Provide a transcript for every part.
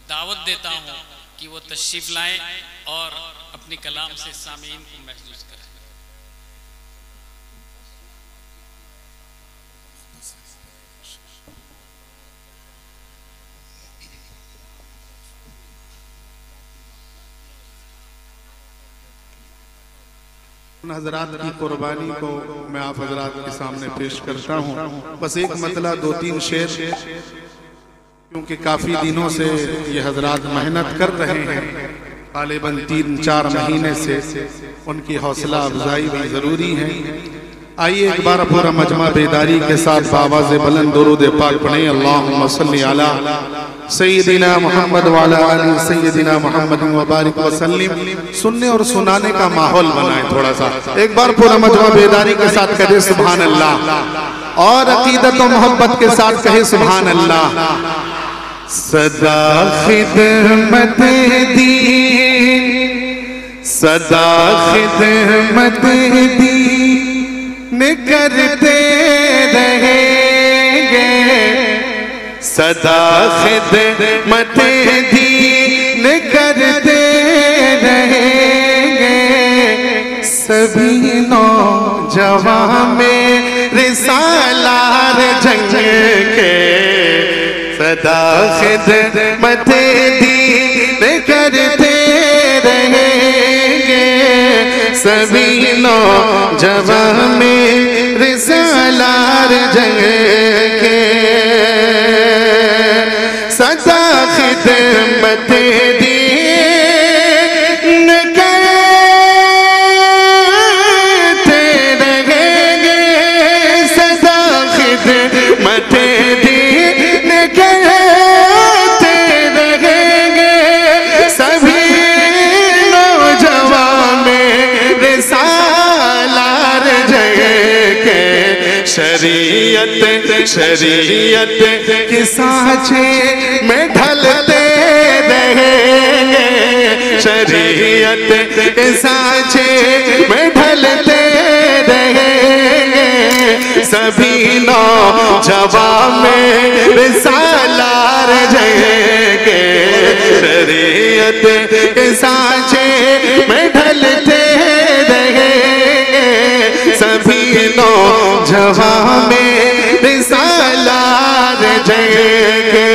दावत देता हूँ कि वो तशरीफ लाएं और अपनी कलाम से सामीन को महसूस करें। हजरात की कुर्बानी को मैं आप हजरात के सामने पेश करता हूँ। बस एक मतला 2-3 शेर, क्योंकि काफी दिनों से ये हजरात मेहनत कर रहे हैं, गालिबन 3-4 महीने से उनकी हौसला अफजाई भी जरूरी है। आइए एक बार पूरा मजमा बेदारी के साथ बावाज़ बुलंद दुरूद पाक पढ़ें। अल्लाहुम्मा सल्ली अला सय्यदिना मोहम्मद वाला आलि सय्यदिना मोहम्मद व बारिक व सल्लिम। सुनने और सुनाने का माहौल बनाए थोड़ा सा। एक बार पूरा मजमा बेदारी के साथ कहे सुभान अल्लाह, और अकीदत और मोहब्बत के साथ कहे सुभान अल्लाह। सदा खिदमत दी, सदा खिदमत दी करते रहेंगे, सदा खिदमत दीन करते रहेंगे। सभी नौजवान में रिसालार जंग के, सदा खिदमत दीन करते रहेंगे। सभी नौजवान में रिसालार जंग के, सदा खिदमत दीन करते रहेंगे। सदा खिदमत दीन करते रहेंगे। सभी नौजवान में रिसालार जंग के, शरीयत शरीयत के सांचे में ढलते रहेंगे। शरीयत के सांचे में ढलते रहेंगे। सभी नौजवान में रिसालार जाएंगे। शरीयत के सांचे में ढलते रहेंगे। सभी नौजवान में रिसालार जाएंगे।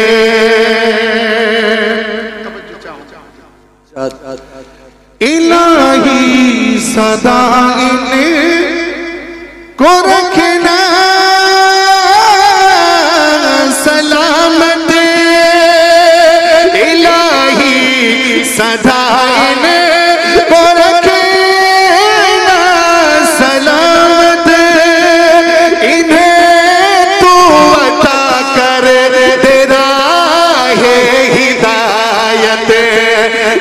इलाही सदा इनको रखना सलामत। इलाही सदा इनको रखना सलामत। इन्हें तू अता कर तेरा है हिदायत।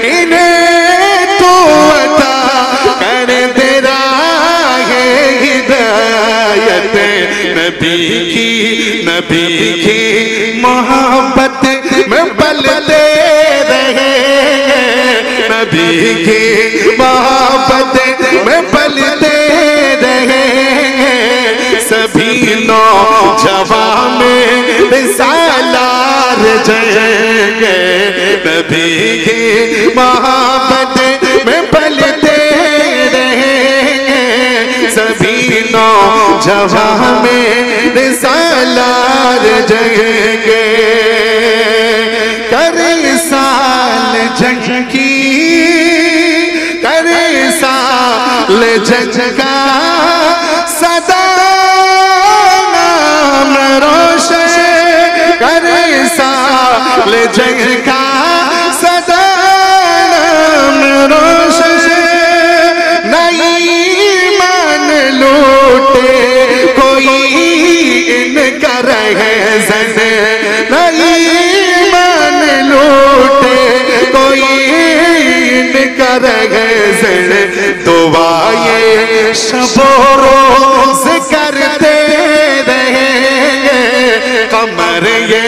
इन्हें तू अता कर तेरा है हिदायत। नबी की मोहब्बत में पलते रहे। नबी की मोहब्बत में पलते रहे। सभी नौजवान में रिसालार जाएंगे। नबी की मोहब्बत में पलते रहेंगे। सभी नौजवान में रिसालार जाएंगे। करे साल जंग की, करे साल जंग का सदा नाम रोशन। करे साल जंग का सदा नाम रोशन। नहीं मान लूटे कोई इनका रहे जन। नहीं मान लूटे कोई इनका रहे जन। दुआएं शबो रोज करते रहेंगे। कमर ये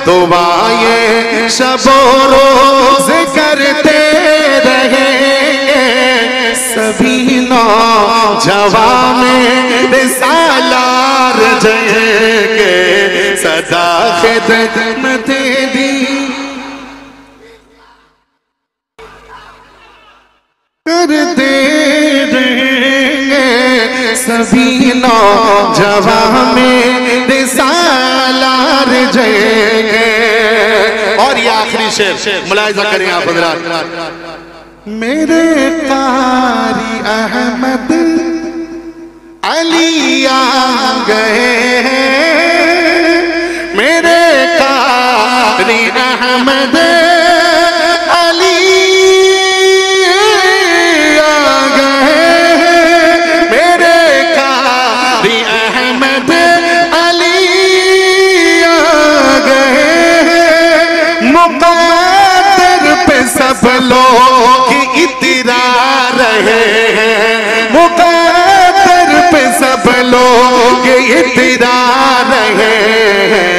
दुआएं शबो रोज करते रहेंगे। सभी नौजवान में रिसालार जाएंगे। सदा खिदमत जवा मेरे सालार जगे। और ये आखिरी शेर मुलाहिजा करें आप हज़रात। मेरे कारी अहमद अली आ गए, मेरे कारी अहमद अली आ गए, मेरे कारी अहमद अली आ गए। मुक़द्दर पे सब लोग इतरा रहे हैं, मुक़द्दर पे सब लोग इतरा रहे हैं।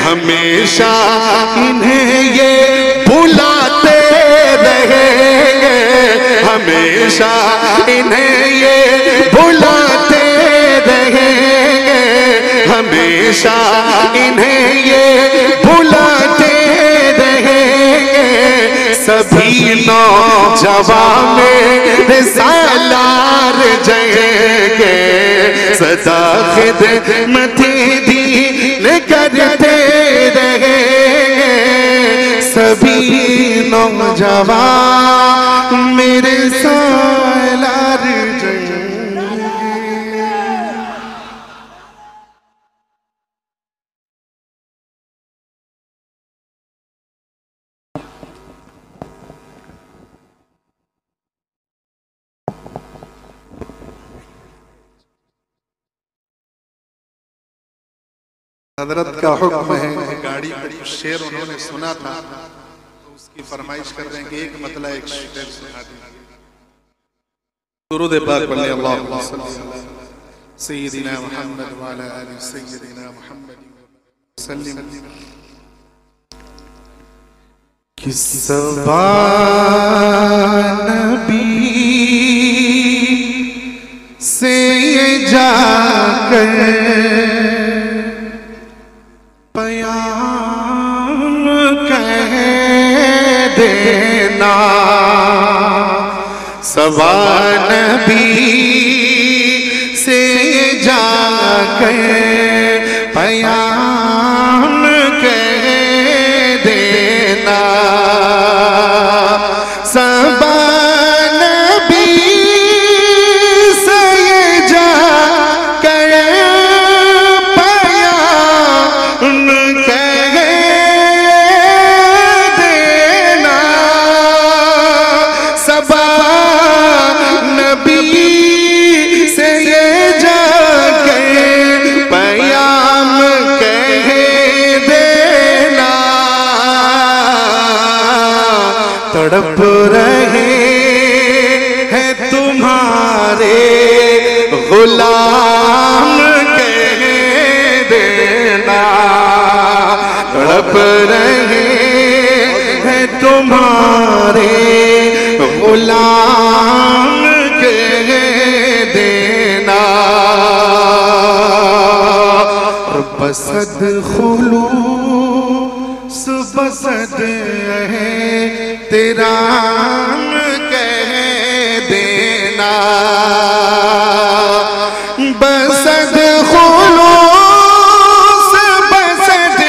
हमेशा इन्हें ये बुलाते रहेंगे, हमेशा इन्हें ये बुलाते रहेंगे, हमेशा इन्हें ये बुलाते रहेंगे। सभी नौजवान मेरे सालार जगेंगे, सदा खिदमत दीन करते रहेंगे। सभी नौजवान मेरे सालार जगेंगे। हजरत का हुक्म है, गाड़ी में कुछ शेर उन्होंने सुना था तो उसकी फरमाइश कर रहे हैं कि एक मतला एक शेर सुना दीजिए। दुरूद पाक पढ़िए, अल्लाहुम्मा सल्ली सय्यिदिना मुहम्मद व अला आलि सय्यिदिना मुहम्मद वसल्लम। किस्सा नबी से जाकर पयाम कह देना, सवा नबी से जाकर पयाम कह देना। सबा नबी से जाकर पयाम कह देना, सबा नबी से जाकर पयाम कह देना। तड़प रहे हैं तुम्हारे गुलाम कह देना, तड़प रहे हैं तुम्हारे गुलाम कह देना। बसद खुलूस बसद है तेरा कह देना, बसद खुलूस बसद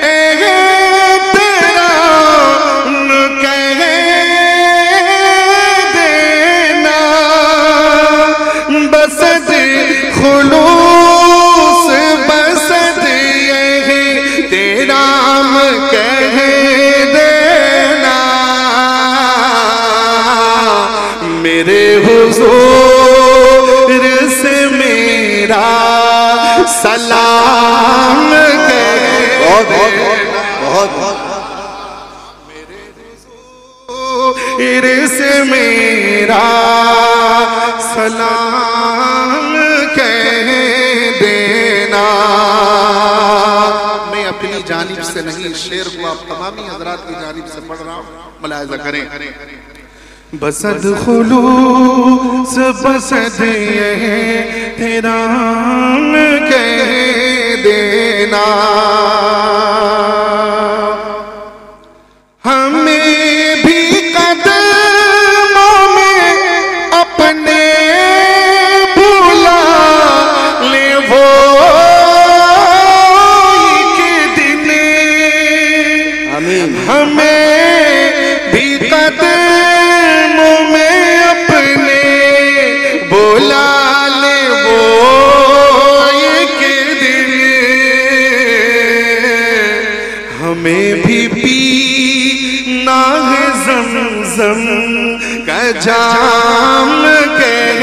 है तेरा कह देना, बसद खुलूस बसद है तेरा कह देना। मेरे हुजूर से मेरा सलाम कह देना, मेरे हुजूर से मेरा सलाम कह देना। मैं अपनी जानिब से नहीं, शेर को आप तमामी हजरात की जानिब से पढ़ रहा हूँ, मुलाहिजा करें। बसद खुलूस बसद ये तेरा कह देना, हमें भी कदमों में अपने बुला हमें भी कदमों में अपने बुला ले वो एक दिन, हमें भी पीना है ज़मज़म का जाम कह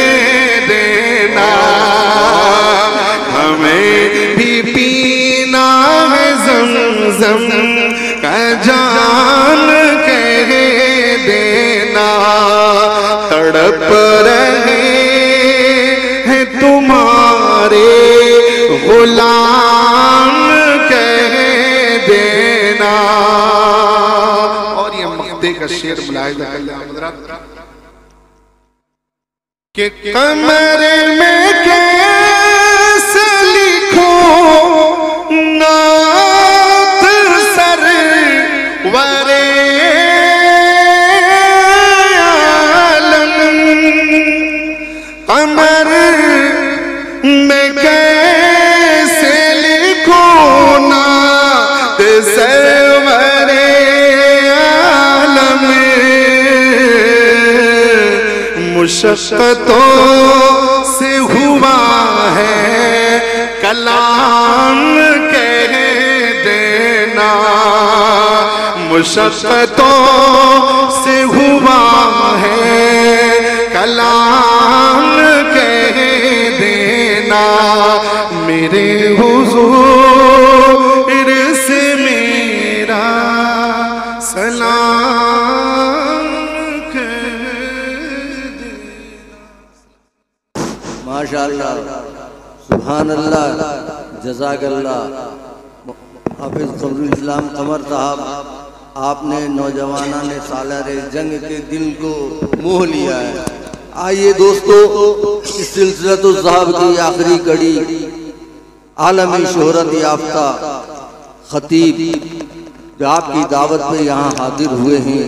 देना, हमें भी पीना है ज़मज़म का जाम कह देना। तड़प रहे हैं तुम्हारे गुलाम कह देना। और ये मक्ते का शेर मुलाहिज़ा कर कि कमरे में कैसे लिखो नात सरवरे आलम, कमर में कैसे लिखो नात सरवरे आलम। मुशक्क़तों से हुआ है कलाम कह देना, मुशक्क़तों से हुआ है कलाम कह देना। मेरे हुज़ूर से मेरा सलाम कह देना। माशाअल्लाह, सुभान अल्लाह, जज़ाकल्लाह। हाफिज़ क़मरुल इस्लाम क़मर साहब, आपने नौजवानान सालार जंग के दिल को मोह लिया है। आइए दोस्तों, इस सिलसिलतुज़ ज़हाब की आखिरी कड़ी आलमी शोहरत याफ्ता खतीब जो आपकी दावत पे यहाँ हाजिर हुए हैं,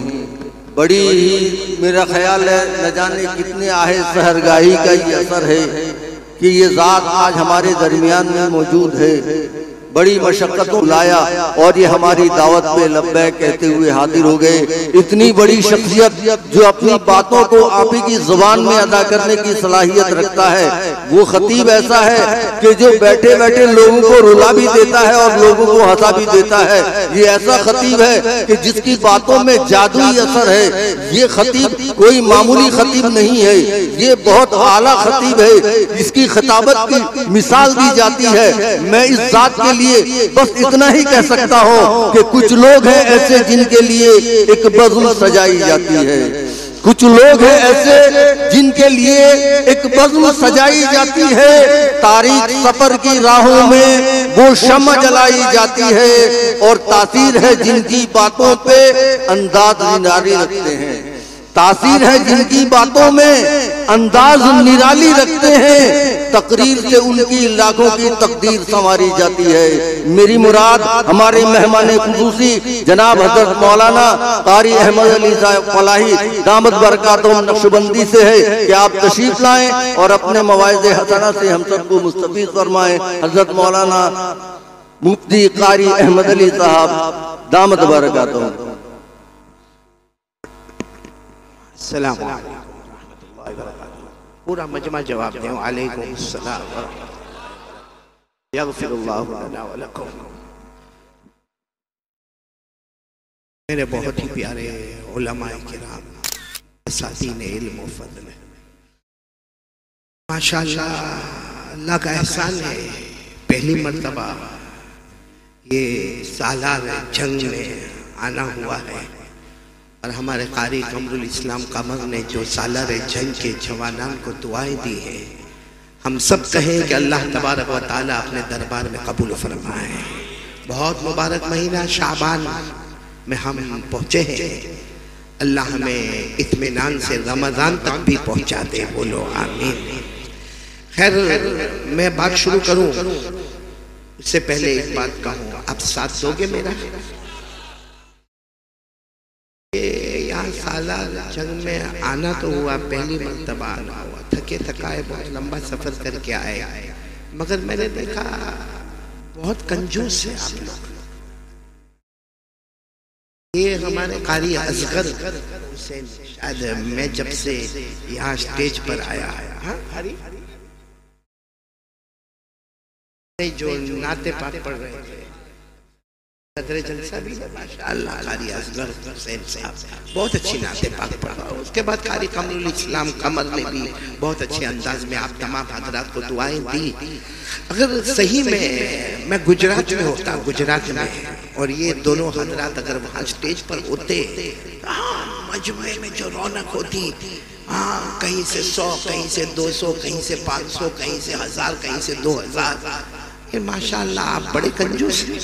बड़ी ही मेरा ख्याल है न जाने कितने आहे सहरगाही का ये असर है कि ये ज़ात आज हमारे दरमियान में मौजूद है। बड़ी मशक्क़त बुलाया और ये हमारी दावत पे लब्बैक कहते हुए हाजिर हो गए। इतनी बड़ी शख्सियत जो अपनी बातों को आप ही की ज़ुबान में अदा करने की सलाहियत रखता है, वो खतीब ऐसा है कि जो बैठे बैठे लोगों को रुला भी देता है और लोगों को हंसा भी देता है। ये ऐसा खतीब है कि जिसकी बातों में जादुई असर है। ये खतीब कोई मामूली खतीब नहीं है, ये बहुत आला खतीब है। इसकी खिताबत की मिसाल दी जाती है। मैं इस जात के लिए बस इतना ही कह सकता हूँ कि कुछ लोग हैं ऐसे जिनके लिए एक बज़्म सजाई जाती है, कुछ लोग हैं ऐसे जिनके लिए एक बज़्म सजाई जाती है। तारीख सफर की राहों में वो शम्मा जलाई जाती है और तासीर है जिनकी बातों पे अंदाज निराली रखते हैं, तासीर है जिनकी बातों में अंदाज निराली रखते हैं। तकरीर से उनकी लाखों की तकदीर संवारी जाती है। मेरी मुराद हमारे मेहमान खुसूसी जनाब हजरत मौलाना कारी अहमद अली साहब फलाही दामद बरकातुहुम नक्शबंदी से है कि आप तशरीफ लाएं और अपने मवाइज़े हसना से हम सबको मुस्तफीज़ फरमाएं। हजरत मौलाना मुफ्ती कारी अहमद अली साहब दामद बरकातुहुम। अस्सलाम वालेकुम रहमतुल्लाहि व बरकातुहू। पूरा मजमा जवाब दें वालेकुम अस्सलाम व रहमतुल्लाह। यग़फ़िरुल्लाहु लना व लकुम। मेरे बहुत ही प्यारे उलमाए किराम, असातीन इल्म व फ़ज़ल, माशाअल्लाह अल्लाह का एहसान है। पहली मर्तबा ये सालार जंग में आना हुआ है और हमारे कारी क़मरुल इस्लाम क़मर ने जो सालार जंग के जवानान को दुआएं दी हैं, हम सब कहें कि अल्लाह तबारक व तआला अपने दरबार में कबूल फरमाए। बहुत मुबारक महीना शाबान में हम पहुँचे हैं। अल्लाह हमें इत्मीनान से रमज़ान तक भी पहुँचा दे, बोलो आमीन। खैर, मैं बात शुरू करूँ उससे पहले एक बात कहूँ, आप साथ दोगे मेरा? यहाँ सालार जंग में आना तो हुआ, पहली मर्तबा आना हुआ, थके थकाए बहुत लंबा सफर करके आए, मगर मैंने देखा बहुत कंजूस है आप लोग। हमारे कारी असगर हुसैन, शायद मैं जब से यहाँ स्टेज पर आया, जो नाते पाक पढ़ रहे थे सदर जलसा भी माशाअल्लाह कारी असगर हुसैन साहब बहुत अच्छी नाते पाक पढ़ा। उसके बाद कारी कमरुल इस्लाम कमर ने भी बहुत अच्छे अंदाज में आप तमाम हजरात को दुआएं दी। अगर सही में मैं गुजरात में होता, गुजरात में, और ये दोनों हजरात अगर वहाँ स्टेज पर होते, मजमे में जो रौनक होती, हाँ कहीं से 100, कहीं से 200, कहीं से 500, कहीं से 1000, कहीं से 2000। ये माशाअल्लाह आप बड़े कंजूस हैं।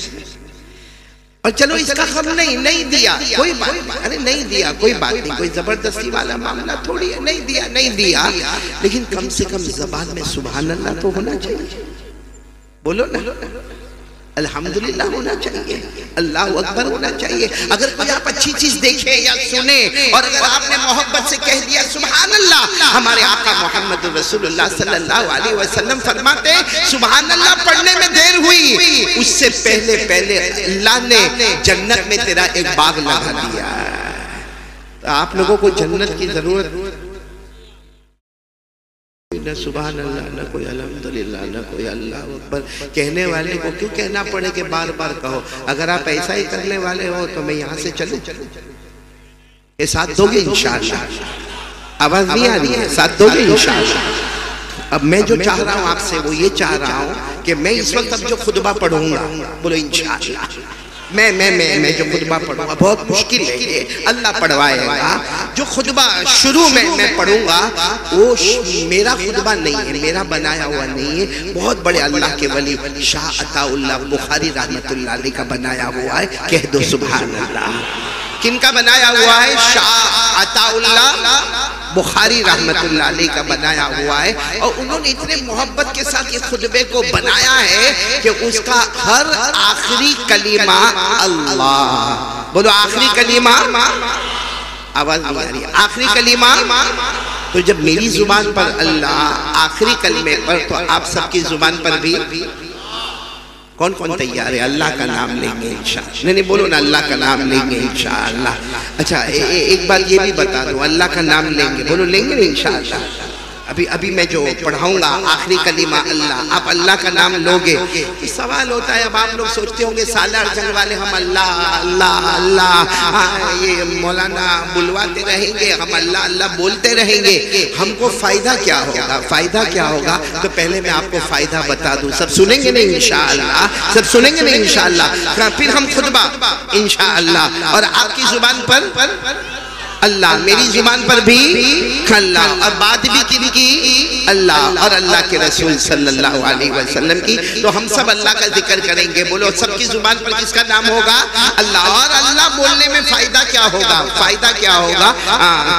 और चलो इसका खबर नहीं दिया कोई बात नहीं, अरे नहीं दिया कोई बात नहीं, कोई जबरदस्ती वाला मामला थोड़ी है, नहीं दिया, लेकिन कम से कम जबान में सुभान अल्लाह तो होना चाहिए। बोलो ना, अल्हम्दुलिल्लाह होना चाहिए, अल्लाह अकबर होना चाहिए। अगर कोई आप अच्छी चीज देखे या सुने और अगर आपने मोहब्बत से कह दिया सुभान अल्लाह, हमारे आका मोहम्मद रसूलुल्लाह सल्लल्लाहु अलैहि वसल्लम फरमाते सुभान अल्लाह पढ़ने में देर हुई, उससे पहले अल्लाह ने जन्नत में तेरा एक बाग लगा दिया। तो आप लोगों को जन्नत की जरूरत न सुभान अल्लाह, न कोई अल्हम्दुलिल्लाह, न कोई अल्लाह अकबर। कहने वाले को क्यों कहना पड़े कि बार बार कहो। अगर आप ऐसा ही करने वाले हो तो मैं यहाँ से चलूं, ये साथ दोगे इंशाअल्लाह। आवाज नहीं आ रही है, साथ दोगे इंशाअल्लाह। अब मैं जो चाह रहा हूँ आपसे वो ये चाह रहा हूँ कि मैं इस वक्त अब जो खुतबा पढ़ूंगा, बोलो इंशाअल्लाह, मैं जो खुतबा पढ़ूंगा बहुत मुश्किल है, ये अल्लाह पढ़वाएगा। जो खुतबा शुरू में मैं पढ़ूंगा वो मेरा खुतबा नहीं है, मेरा बनाया हुआ नहीं है, बहुत बड़े अल्लाह के वली शाह अताउल्लाह बुखारी रहमतुल्लाह अलैह का बनाया हुआ है। कह दो सुभान अल्लाह। किनका बनाया हुआ है? शाह अताउल्लाह बुखारी रहमतुल्लाह अलैह का बनाया हुआ है। और उन्होंने इतने मोहब्बत के साथ ये खुतबे को बनाया है कि उसका हर आखिरी कलीमा अल्लाह, बोलो आखिरी कलीमा, आवाज नहीं आ रही, आखिरी कलीमा। तो जब मेरी जुबान पर अल्लाह आखिरी कलमे पर, तो आप सबकी जुबान पर भी कौन कौन तैयार है? अल्लाह का नाम लेंगे इंशाअल्लाह। नहीं बोलो ना, अल्लाह का नाम लेंगे इंशाअल्लाह। अच्छा एक बार ये भी बता दो, अल्लाह का नाम लेंगे, बोलो लेंगे इंशाअल्लाह। अभी मैं जो पढ़ाऊंगा आखिरी कलीमा अल्लाह, आप अल्लाह का नाम लोगे। तो सवाल होता है, अब आप लोग सोचते होंगे सालार जंग वाले हम अल्लाह अल्लाह अल्लाह ये मौलाना बुलवाते रहेंगे, हम अल्लाह अल्लाह बोलते रहेंगे, हमको फायदा क्या होगा? फायदा क्या होगा? तो पहले मैं आपको फायदा बता दूं। सब सुनेंगे नहीं इंशाअल्लाह, सब सुनेंगे नहीं इंशाअल्लाह। फिर हम खुतबा इंशाअल्लाह, और आपकी जुबान पर अल्लाह, मेरी जुबान पर भी अल्लाह, और बात भी किनकी? अल्लाह और अल्लाह के रसूल सल्लल्लाहु अलैहि वसल्लम की। तो हम सब अल्लाह का जिक्र करेंगे। बोलो सबकी जुबान पर किसका नाम होगा? अल्लाह। और अल्लाह बोलने में फायदा क्या होगा? फायदा क्या होगा?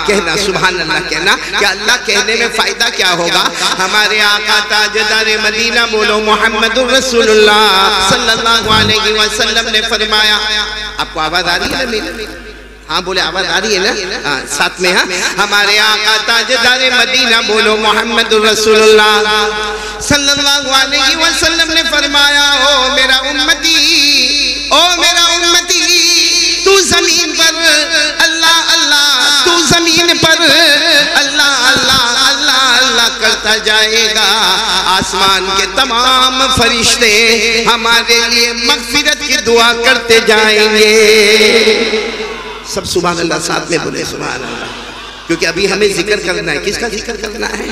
कहना सुभान अल्लाह, कहना कि अल्लाह कहने में फायदा क्या होगा? हमारे आका ताजदार मदीना बोलो मुहम्मदुर रसूलुल्लाह सल्लल्लाहु अलैहि वसल्लम ने फरमाया। आपको आवाज आ रही है ना मेरी? हाँ बोले, आवाज आ रही है ना? हाँ साथ में। हाँ हमारे आका ताजदार मदीना बोलो मुहम्मदुर रसूलुल्लाह सल्लल्लाहु अलैहि वसल्लम ने फरमाया, ओ मेरा उम्मती, ओ मेरा उम्मती, तू जमीन पर अल्लाह अल्लाह, तू जमीन पर अल्लाह अल्लाह अल्लाह अल्लाह करता जाएगा। आसमान के तमाम फरिश्ते हमारे लिए मगफिरत की दुआ करते जाएंगे। सब सुभान अल्लाह साथ में बोले सुभान अल्लाह, क्योंकि अभी हमें जिक्र करना है। किसका जिक्र करना है?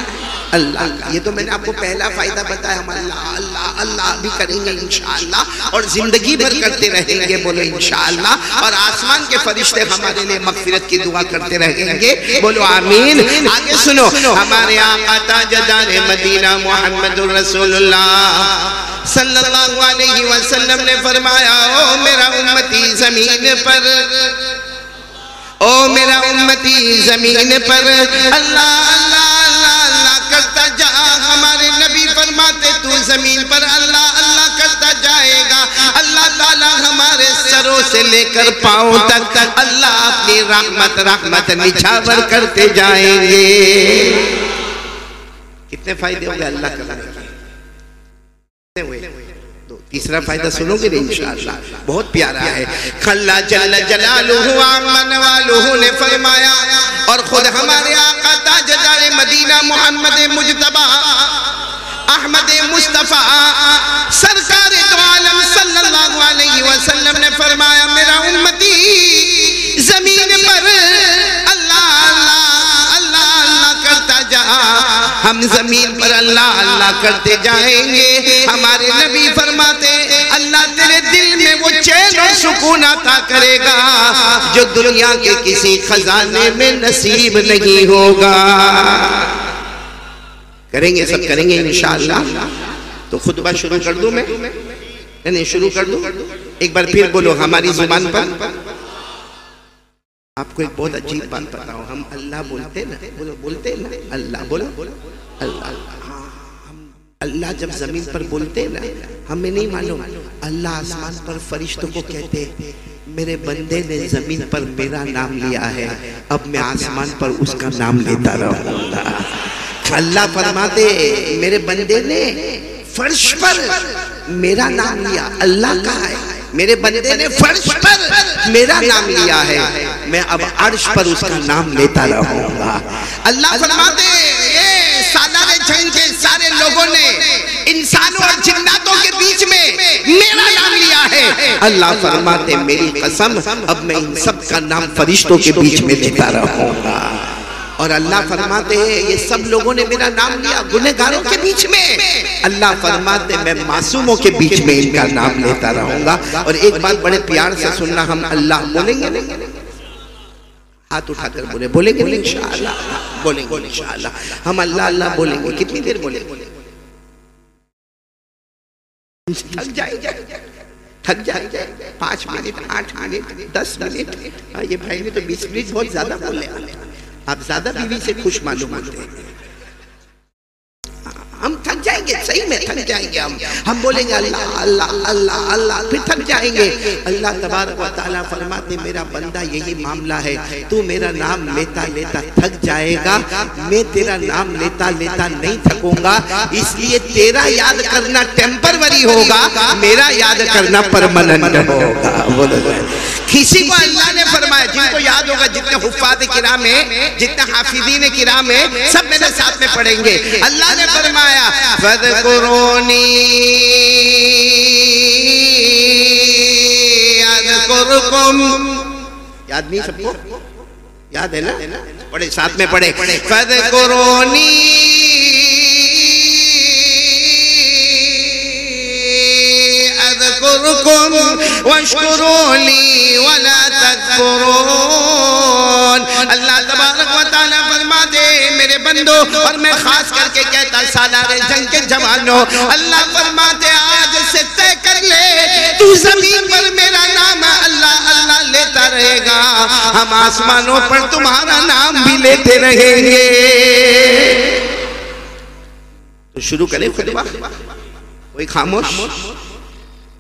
अल्लाह का। ये तो मैंने आपको पहला फायदा बताया, हम अल्लाह अल्लाह अल्लाह भी करेंगे इंशाअल्लाह, और जिंदगी भर करते रहेंगे, बोलो इंशाअल्लाह। और आसमान के फरिश्ते हमारे लिए मगफिरत की दुआ करते रहेंगे, बोलो आमीन। आगे सुनो, हमारे आका ताजदार मदीना मुहम्मदुर रसूलुल्लाह सल्लल्लाहु अलैहि वसल्लम ने फरमाया, ओ मेरा उम्मती जमीन पर, ओ मेरा उम्मती जमीन पर अल्लाह अल्लाह अल्लाह अल्लाह करता जा। हमारे नबी फरमाते तू जमीन पर अल्लाह अल्लाह करता जाएगा, अल्लाह ताला हमारे सरों से लेकर पांव तक अल्लाह अपनी रहमत रहमत निछावर करते जाएंगे। कितने फायदे हो गए अल्लाह करने के? तीसरा फायदा सुनोगे ना इंशाअल्लाह, बहुत प्यारा है। अल्लाह जल्ल जलालुहु आमन वालुहु ने फरमाया, और खुद हमारे आका ताजदार मदीना मोहम्मद मुजतबा अहमद मुस्तफा सरकार दो आलम सल्लल्लाहु अलैहि वसल्लम ने फरमाया, मेरा उम्मती जमीन पर अल्लाह अल्लाह अल्लाह अल्लाह करता जा, हम जमीन पर अल्लाह अल्लाह करते जाएंगे। हमारे नबी फरमाते, अल्लाह तेरे दिल में वो चैन और सुकून अता करेगा जो दुनिया के किसी खजाने में नसीब नहीं होगा। करेंगे, सब करेंगे इंशाअल्लाह। तो खुतबा शुरू कर दूं मैं? नहीं, शुरू कर दूं? एक बार फिर बोलो हमारी जुबान पर। आपको एक बहुत अजीब बात बताऊं, हम अल्लाह बोलते ना, बोलो बोलते ना अल्लाह, बोलो अल्लाह। हम अल्लाह जब जमीन पर बोलते ना, हमें नहीं मालूम अल्लाह आसमान पर फरिश्तों को कहते, मेरे बंदे ने जमीन पर मेरा नाम लिया है, अब मैं आसमान पर उसका नाम लेता रहूंगा। अल्लाह फरमाते, मेरे बंदे ने फर्श पर मेरा नाम लिया, अल्लाह कहा है मेरे बंदे ने फर्श पर मेरा नाम लिया है, मैं अब अर्श पर उसका नाम लेता रहूंगा। अल्लाह फरमाते, ये सालारे जंग के सारे लोगों ने इंसानों और जिन्नातों के बीच में मेरा नाम लिया है। अल्लाह फरमाते, मेरी कसम अब मैं इन सब का नाम फरिश्तों के बीच में लेता रहूंगा। और अल्लाह फरमाते हैं, ये सब लोगों ने मेरा नाम लिया गुनहगारों के बीच में, अल्लाह फरमाते मैं मासूमों के बीच में इनका नाम लेता रहूंगा। और एक बात बड़े प्यार से सुनना, हम अल्लाह बोलेंगे, हाथ उठाकर बोलेंगे इंशाअल्लाह, बोलेंगे इंशाअल्लाह। हम अल्लाह अल्लाह बोलेंगे। कितनी देर बोलेंगे? थक जाएंगे 5 मिनट, 8 मिनट, 10 मिनट। ये भाई ने तो 20 मिनट बहुत ज्यादा बोले। आप ज्यादा बीवी से खुश मालूम होते हैं। हम थक जाएंगे, सही में थक जाएंगे। हम बोलेंगे अल्लाह अल्लाह अल्लाह अल्लाह, फिर थक जाएंगे। अल्लाह तबारक व तआला फरमाते, मेरा बंदा यही मामला है, तू मेरा नाम लेता लेता थक जाएगा, मैं तेरा नाम लेता लेता नहीं थकूंगा, इसलिए तेरा याद करना टेम्परवरी होगा, मेरा याद करना परमानेंट होगा। बोलो, किसी को अल्लाह ने फरमाया, जिनको याद होगा, जितने हुफ्फाज़ किराम हैं, जितने हाफिज़ीन किराम हैं, सब मेरे साथ में पढ़ेंगे। अल्लाह ने फरमाया, फ़ज़कुरूनी अज़कुरुकुम। याद नहीं सबको? याद है ना? पढ़े, साथ में पढ़े, फ़ज़कुरूनी अज़कुरुकुम वश्कुरूली वला तकफुरून। अल्लाह तबारक व तआला फरमाते, मेरे बंदो, और मैं खास करके कहता सालारे जंग के जवानों, अल्लाह फरमाते आज से तय कर ले, तू जमीन पर मेरा नाम अल्लाह अल्लाह लेता रहेगा, हम आसमानों पर तुम्हारा नाम भी लेते रहेंगे। तो शुरू करें खुतबा? कोई खामोश?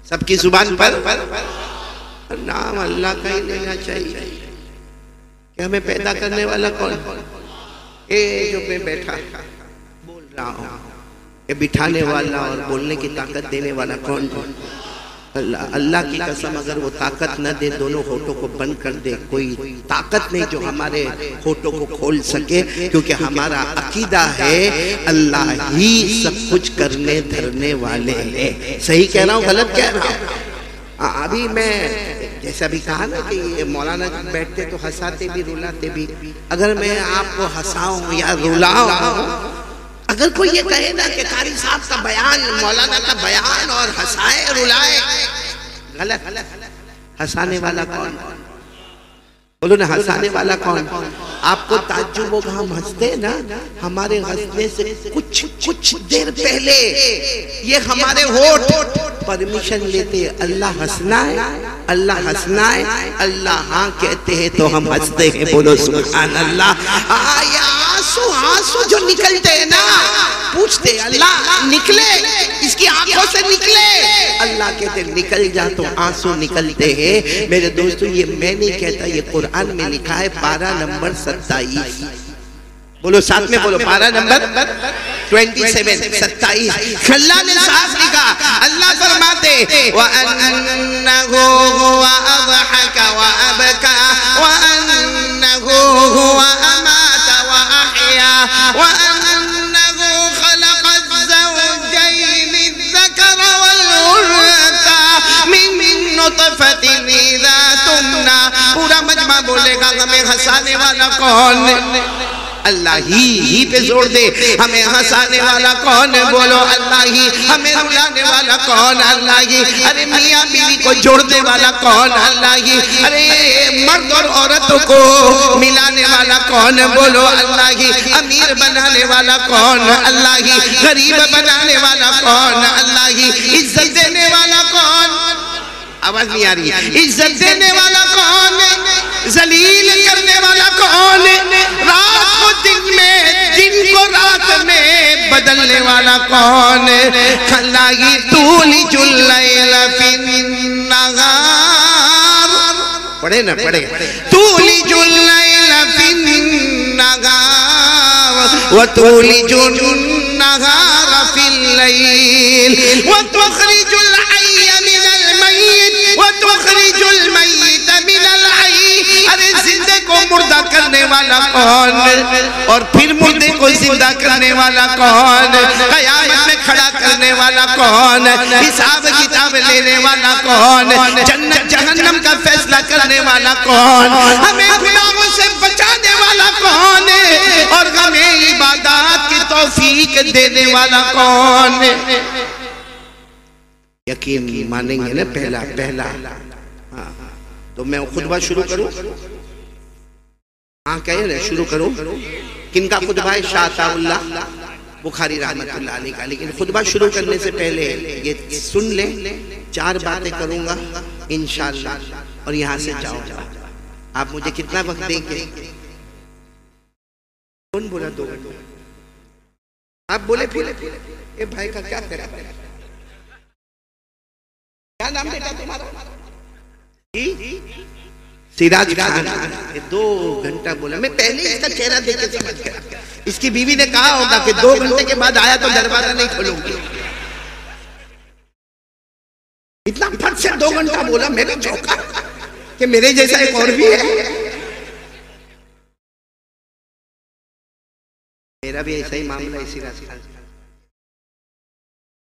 सबकी जुबान पर नाम अल्लाह का ही लेना चाहिए। कि हमें पैदा करने वाला कौन? ए जो मैं बैठा बोल रहा हूँ, ये बिठाने वाला और बोलने की ताकत देने वाला कौन? अल्लाह। अल्लाह की कसम, अगर वो ताकत न दे, दोनों होठों को बंद कर दे, कोई ताकत नहीं जो हमारे होठों को खोल सके, क्योंकि हमारा अकीदा है अल्लाह ही सब कुछ करने धरने वाले हैं। सही कह रहा हूँ, गलत कह रहा हूँ? अभी मैं जैसा भी कहा ना कि मौलाना बैठते तो हंसाते भी रुलाते भी, अगर मैं आपको हंसाऊं या रुलाऊं, अगर कोई ये कहे ना कि कारी साहब का बयान, मौलाना का बयान और हंसाए रुलाए, गलत। हंसाने वाला कौन? बोलो ना, हंसाने वाला कौन? आपको ताज्जुब होगा, हम हंसते ना, हमारे हंसने से कुछ देर पहले ये हमारे होठ परमिशन लेते, अल्लाह हंसना है, अल्लाह हंसना है, अल्लाह हाँ कहते हैं तो हम हंसते हैं। बोलो सुभान अल्लाह। आंसू जो निकलते हैं ना, पूछते अल्लाह निकले, इसकी आंखों से निकले, अल्लाह कहते निकल जा, तो आंसू निकलते हैं। मेरे दोस्तों, ये मैं नहीं कहता, ये कुरान में लिखा है 12 नंबर 27। बोलो साथ में बोलो, पारा नंबर 27 27। अल्लाह ने साफ लिखा, अल्लाह फरमाते व अन्नहु हुवा अज़हका व अबका व अन्नहु हुवा अमाता व अहया व अन्नहु खलक़ ज़ौजैन अज़्ज़करा वल उन्सा मिन नुतफतिन इज़ा तुमना। पूरा मजमा बोलेगा हमें हंसाने वाला कौन? अल्लाह ही पे जोर दे। हमें हंसाने वाला कौन? बोलो अल्लाह ही। हमें रुलाने वाला कौन? अल्लाह ही। अरे मियाँ बीवी को जोड़ने वाला कौन? अल्लाह ही। अरे मर्द और औरतों को मिलाने वाला कौन? बोलो अल्लाह ही। अमीर बनाने वाला कौन? अल्लाह ही। गरीब बनाने वाला कौन? अल्लाह ही। इज्जत देने वाला कौन? आवाज नहीं आ रही। इज्जत देने वाला कौन? जलील करने वाला कौन? रात को दिन में, दिन को रात में बदलने वाला कौन? खलागी तूलिजुल लैल फिन्नहार। पढ़े ना, पढ़े। तूलिजुल लैल फिन्नहार व तूलिजुन नहार फिल लैल व तुखरिजुल हय्य मिनल मय्यित व तुखरिजुल मय्यित मिनल हय्य। अरे जिंदे को मुर्दा करने वाला कौन और फिर मुर्दे को जिंदा करने वाला कौन? कयामत में खड़ा करने वाला कौन? हिसाब किताब लेने वाला कौन? जन्नत जहन्नम का फैसला करने वाला कौन? हमें गुनाहों से बचाने वाला कौन? और हमें इबादत की तौफीक देने वाला कौन? यकीन मानेंगे ना? पहला पहला। हाँ, तो मैं खुतबा शुरू करूं? हाँ कह रहे शुरू करूं। किनका खुतबा है? शाह अताउल्लाह बुखारी रहमतुल्लाह अलैह का। लेकिन खुतबा शुरू करने से पहले ये सुन ले, 4 बातें करूंगा इंशाअल्लाह और यहाँ से जाऊंगा। आप मुझे कितना वक्त देंगे? कौन बोला 2 घंटे? आप बोले फिर ये भाई का क्या करा? क्या नाम बेटा तुम्हारा? सिराज खान। 2 घंटा बोला। मैं पहले इसका चेहरा देख के समझ गया। इसकी बीवी ने कहा होगा कि 2 घंटे के बाद आया तो दरवाजा नहीं खोलूंगी। इतना फट से 2 घंटा बोला। मैंने चौंका कि मेरे जैसा एक और भी है। मेरा भी ऐसा ही मामला है सिराज खान।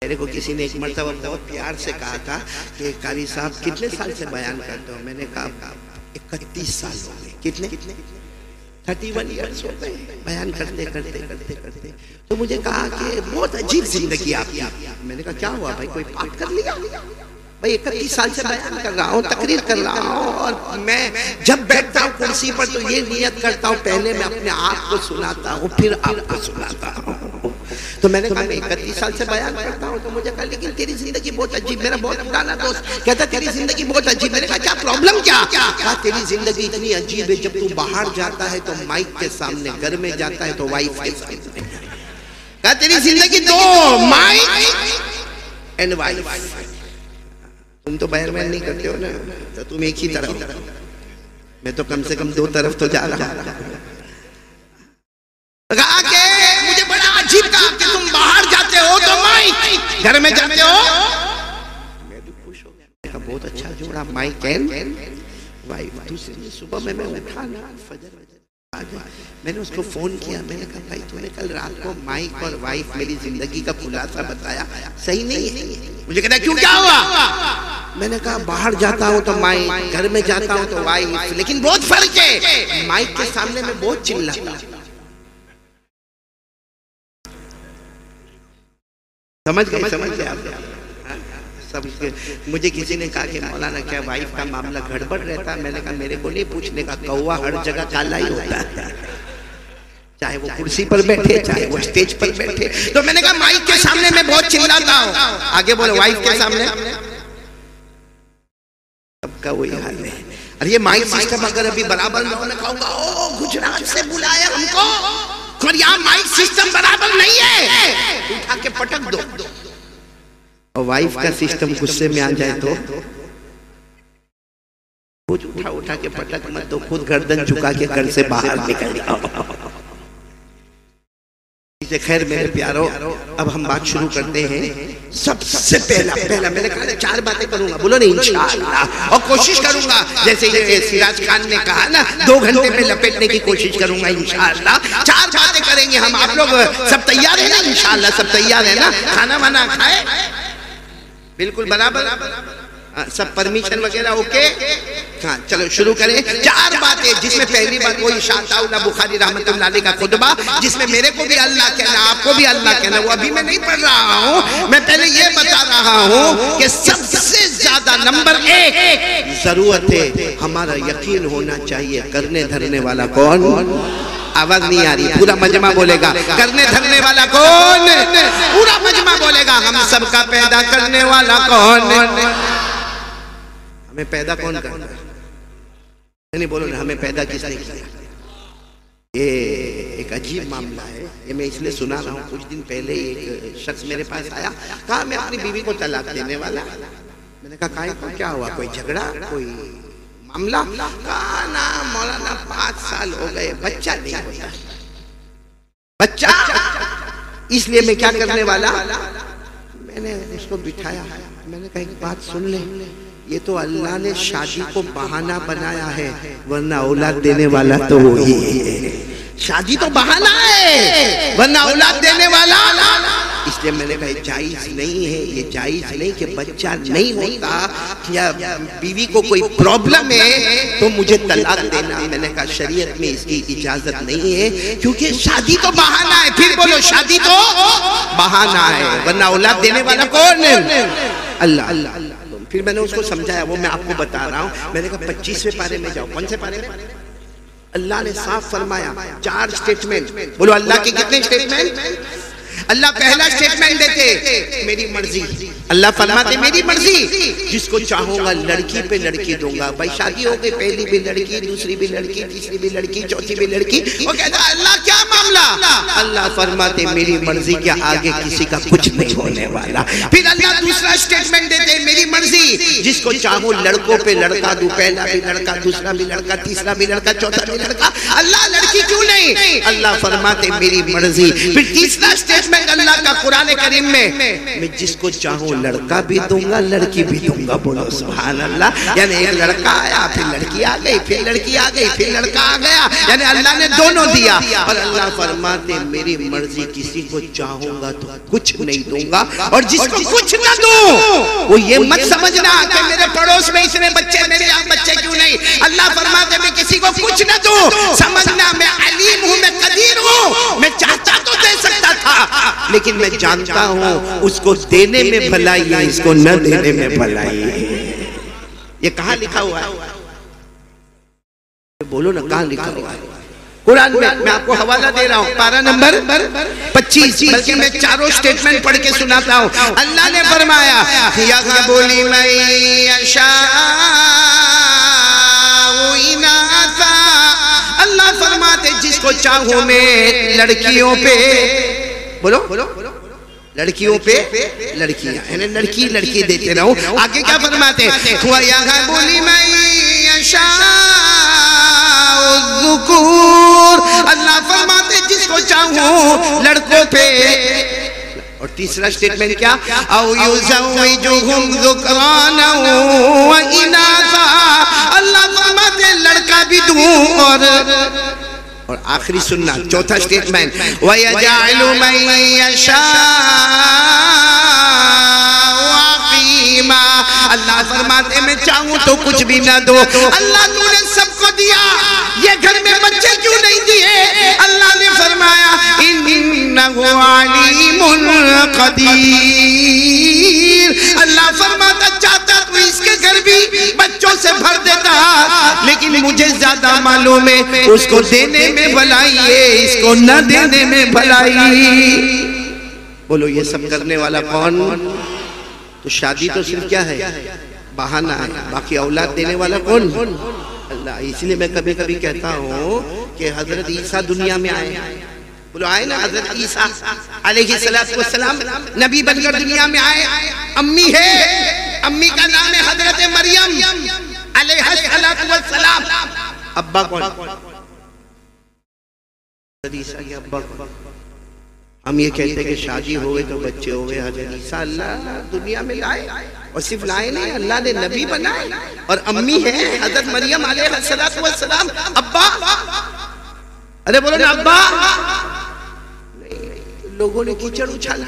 मेरे को किसी ने एक मर्तबा बहुत प्यार से कहा था कि कारी साहब कितने साल से बयान करते हो? मैंने कहा 31 साल हो गए। कितने? 31 ईयर्स हो गए बयान करते करते करते करते। तो मुझे कहा कि बहुत अजीब जिंदगी आपकी। मैंने कहा क्या हुआ भाई, कोई पाप कर लिया? भाई 31 साल से बयान कर रहा हूँ, तकरीर कर रहा हूँ, और मैं जब बैठता हूँ कुर्सी पर तो ये नियत करता हूँ पहले मैं अपने आप को सुनाता हूँ फिर आपको सुनाता हूँ। तो मैंने कहा मैं 31 साल से बयान करता हूँ। तो मुझे कहा लेकिन तेरी जिंदगी बहुत अजीब। मेरा बहुत पुराना दोस्त कहता तेरी जिंदगी बहुत अजीब। मैंने कहा क्या प्रॉब्लम क्या? कहा तेरी जिंदगी इतनी अजीब है, जब तू बाहर जाता है तो माइक के सामने, घर में जाता है तो वाइफ के सामने। कहा तेरी जिंदगी 2 माइक एंड वाइफ। तुम तो बयान नहीं करते हो ना, तो तुम एक ही तरफ। मैं तो कम से कम 2 तरफ तो जा रहा हूँ। मुझे बड़ा अजीब कहा कि तुम बाहर जाते हो तो माइक, घर में जाते हो। मैं भी खुश हो गया। बहुत अच्छा जोड़ा, माइक एंड वाइफ। दूसरी सुबह में मैं उठा ना, फजर मैंने उसको फोन किया। मैंने कहा भाई तूने कल रात को माइक और वाइफ मेरी जिंदगी का खुलासा बताया, सही नहीं है। मुझे कहता क्यों, क्या हुआ? मैंने कहा बाहर जाता हूँ तो माइक, घर में जाता हूँ तो वाइफ, लेकिन बहुत फर्क है। माइक के सामने मैं बहुत चिल्लाता। समझ गए आप सब। मुझे किसी ने कहा कि मौलाना क्या वाइफ का मामला गड़बड़ रहता है? मैंने कहा मेरे को नहीं पूछने का, कौवा हर जगह काला ही होता है, चाहे वो कुर्सी पर बैठे चाहे वो स्टेज पर बैठे। तो मैंने कहा माइक के सामने मैं बहुत चिल्लाता हूँ, आगे बोलो वाइफ के सामने सबका वही हाल है। अरे ये माइक सिस्टम अगर अभी बराबर न होने कहूंगा, ओ गुजरात से बुलाया हमको, और यहाँ माइक सिस्टम बराबर नहीं है, उठा के पटक दो। और वाइफ का सिस्टम गुस्से में आ जाए तो कुछ उठा के पटक मत दो, खुद गर्दन झुका के घर से बाहर निकल जाओ। इसलिए खैर मेरे प्यारों, अब हम बात शुरू करते हैं। सबसे पहला मैंने कहा 4 बातें करूंगा, बोलो नहीं इंशाअल्लाह, और कोशिश करूंगा जैसे ये सिराज खान ने कहा ना 2 घंटे में लपेटने की कोशिश करूंगा इंशाअल्लाह। 4 बातें करेंगे हम। आप लोग सब तैयार है ना? इंशाअल्लाह सब तैयार है ना? खाना वाना खाए बिल्कुल बराबर, सब परमिशन वगैरह ओके? हाँ चलो शुरू करें। 4 बातें, जिसमें पहली बात वही शाह बुखारी रहमतुल्लाह अलैह का खुतबा, जिसमें मेरे को भी अल्लाह कहना, आपको भी अल्लाह कहना। वो अभी मैं नहीं पढ़ रहा हूँ, मैं पहले ये बता रहा हूँ कि सबसे ज्यादा नंबर 1 जरूरत है, हमारा यकीन होना चाहिए करने धरने वाला कौन। आवाज नहीं आ रही, पूरा मजमा बोलेगा। करने धरने वाला कौन? पूरा मजमा बोलेगा। हम सबका पैदा करने वाला कौन? हमें पैदा कौन करता है? नहीं बोलो ना, हमें पैदा किसने किया? ये एक अजीब मामला है। ये मैं इसलिए सुना रहा हूँ, कुछ दिन पहले एक शख्स मेरे पास आया, कहा मैं अपनी बीवी को तलाक देने वाला। मैंने कहा काहे को, क्या हुआ, कोई झगड़ा, कोई मामला? कहा ना मौलाना 5 साल हो गए, बच्चा नहीं होता। बच्चा इसलिए मैं क्या करने वाला, मैंने उसको बिठाया, मैंने कहा एक बात सुन ले, ये तो अल्लाह ने शादी को बहाना बनाया है, वरना औलाद देने वाला तो वही है। शादी तो बहाना है, वरना औलाद देने वाला। इसलिए मैंने कहा जायज नहीं है, ये जायज नहीं कि बच्चा नहीं होता या बीवी को कोई प्रॉब्लम है तो मुझे तलाक देना। मैंने कहा शरीयत में इसकी इजाजत नहीं है, क्योंकि शादी तो बहाना है। फिर बोलो, शादी तो बहाना है, वरना औलाद देने वाला कौन है? अल्लाह। फिर मैंने उसको समझाया, वो मैं आपको बता रहा हूँ। मैंने कहा 25वें पारे में जाओ। कौन से पारे में? अल्लाह ने साफ फरमाया 4 स्टेटमेंट। बोलो अल्लाह के कितने स्टेटमेंट? अल्लाह पहला स्टेटमेंट देते मेरी मर्जी। अल्लाह फरमाते मेरी मर्जी, जिसको चाहूंगा लड़की पे लड़की दूंगा। भाई शादी हो गई, पहली भी लड़की, दूसरी भी लड़की, तीसरी भी लड़की, चौथी भी लड़की। वो कहता अल्लाह क्या मामला? अल्लाह फरमाते मेरी मर्जी के आगे किसी का कुछ नहीं होने वाला। फिर अल्लाह दूसरा स्टेटमेंट देते मेरी मर्जी, जिसको चाहूं लड़कों पे लड़का दूं, पहला भी लड़का, दूसरा भी लड़का, तीसरा भी लड़का, चौथा भी लड़का। अल्लाह लड़की क्यों नहीं? अल्लाह फरमाते मेरी मर्जी। फिर तीसरा स्टेटमेंट अल्लाह का कुरान करीम में, मैं जिसको चाहूं लड़का भी दूंगा, लड़की भी दूंगा। बोलो सुभान अल्लाह। यानी एक लड़का आया, फिर लड़की आ गई, फिर लड़की आ गई, फिर लड़का आ गया। यानी अल्लाह ने दोनों दिया। और अल्लाह फरमाते मेरी मर्जी, किसी को चाहूंगा तो कुछ नहीं दूंगा, और जिसको कुछ ना दूं वो ये मत समझना कि मेरे पड़ोस में इतने बच्चे, मेरे यहाँ बच्चे क्यों नहीं। अल्लाह फरमाते मैं किसी को कुछ ना दूं, समझना मैं अलीम हूँ, मैं कदीर हूँ। मैं चाहता तो दे सकता था, लेकिन मैं जानता हूँ उसको देने में भलाई है, इसको न देने में भलाई है। ये कहाँ लिखा हुआ है? बोलो ना, कहाँ लिखा हुआ है? कुरान में। मैं आपको हवाला दे रहा हूँ, पारा नंबर 25। बल्कि मैं चारों स्टेटमेंट पढ़ के सुनाता हूँ। अल्लाह ने फरमाया या बोली अल्लाह फरमाते जिसको चाहूं मैं लड़कियों पे, बोलो लड़कियों पे लड़कियां, यानी लड़की लड़की देते रहो। आगे क्या फरमाते? बोली अल्लाह फरमाते जिसको चाहूं लड़कों पे। और तीसरा स्टेटमेंट क्या? अल्लाह फरमाते लड़का भी दूं। और आखिरी सुनना, चौथा स्टेटमेंट वयजअलु मन यशाअ। अल्लाह फरमाते मैं चाहूं तो कुछ भी ना दो। अल्लाह तूने सबको दिया, ये घर में बच्चे क्यों नहीं दिए? अल्लाह ने फरमाया इन्नहु अलीमुन कदीर। अल्लाह फरमाता चाहता तो इसके घर भी बच्चों से भर देता, लेकिन मुझे ज्यादा मालूम है उसको देने में भलाई है, इसको न देने में भलाई। बोलो ये सब करने वाला कौन? तो शादी तो सिर्फ क्या है? बहाना है। बाकी औलाद देने वाला कौन? अल्लाह। इसलिए मैं कभी कभी कहता हूँ कि हजरत ईसा दुनिया में आए। बोलो आए ना, हजरत ईसा अलैहिस्सलातु वस्सलाम नबी बनकर दुनिया में आए। अम्मी है, अम्मी का नाम है हजरत मरियम अलैहिस्सलातु वस्सलाम। अब्बा कौन? ईसा के अब्बा कौन? हम ये कहते कि शादी हो गई तो बच्चे हो गए। हज़रत ईसा अल्लाह दुनिया में लाए, और सिर्फ लाए नहीं, अल्लाह ने नबी बनाए। और अम्मी है हज़रत मरियम अलैहिस्सलाम। अब्बा, अरे बोलो ना अब्बा। नहीं, लोगों ने कीचड़ उछाला।